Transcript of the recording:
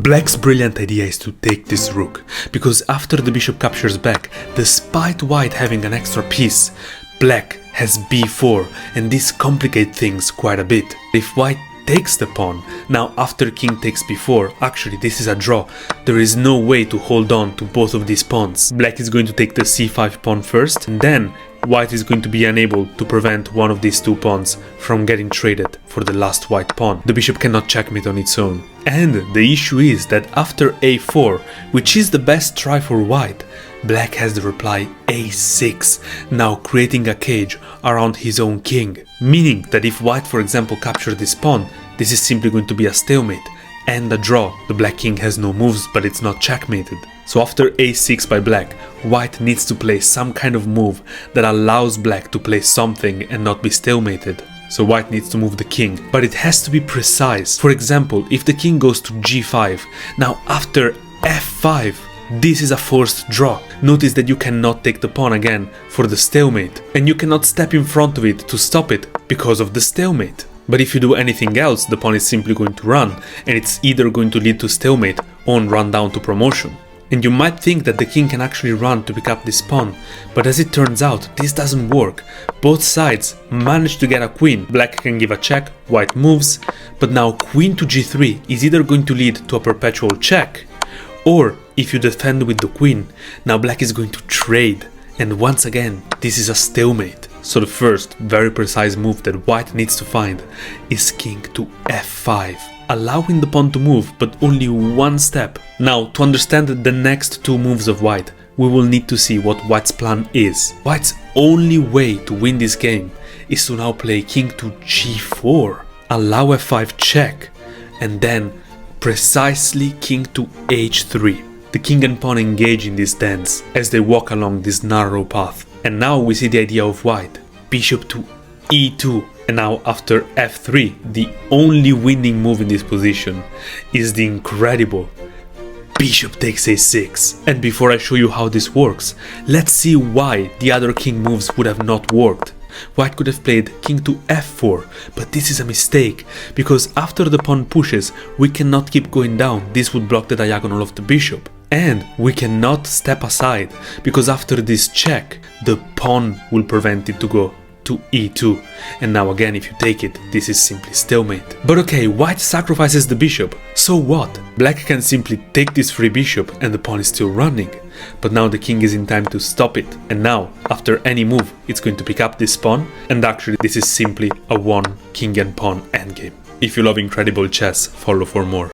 Black's brilliant idea is to take this rook, because after the bishop captures back, despite white having an extra piece, black has b4, and this complicates things quite a bit. If white takes the pawn, now after king takes b4, actually this is a draw, there is no way to hold on to both of these pawns. Black is going to take the c5 pawn first, and then white is going to be unable to prevent one of these two pawns from getting traded for the last white pawn. The bishop cannot checkmate on its own. And the issue is that after a4, which is the best try for white, black has the reply a6, now creating a cage around his own king. Meaning that if white, for example, captures this pawn, this is simply going to be a stalemate and a draw. The black king has no moves, but it's not checkmated. So after a6 by black, white needs to play some kind of move that allows black to play something and not be stalemated. So white needs to move the king, but it has to be precise. For example, if the king goes to g5, now after f5, this is a forced draw. Notice that you cannot take the pawn again for the stalemate, and you cannot step in front of it to stop it because of the stalemate. But if you do anything else, the pawn is simply going to run, and it's either going to lead to stalemate or run down to promotion. And you might think that the king can actually run to pick up this pawn, but as it turns out, this doesn't work. Both sides manage to get a queen. Black can give a check, white moves, but now queen to g3 is either going to lead to a perpetual check, or if you defend with the queen, now black is going to trade, and once again, this is a stalemate. So the first very precise move that white needs to find is king to f5, allowing the pawn to move, but only one step. Now, to understand the next two moves of white, we will need to see what white's plan is. White's only way to win this game is to now play king to g4, allow f5 check, and then precisely king to h3. The king and pawn engage in this dance as they walk along this narrow path. And now we see the idea of white, bishop to e2, and now after f3, the only winning move in this position is the incredible bishop takes a6. And before I show you how this works, let's see why the other king moves would have not worked. White could have played king to f4, but this is a mistake, because after the pawn pushes, we cannot keep going down, this would block the diagonal of the bishop. And we cannot step aside, because after this check, the pawn will prevent it to go to e2. And now again, if you take it, this is simply stalemate. But okay, white sacrifices the bishop, so what? Black can simply take this free bishop and the pawn is still running. But now the king is in time to stop it, and now, after any move, it's going to pick up this pawn, and actually this is simply a one king and pawn endgame. If you love incredible chess, follow for more.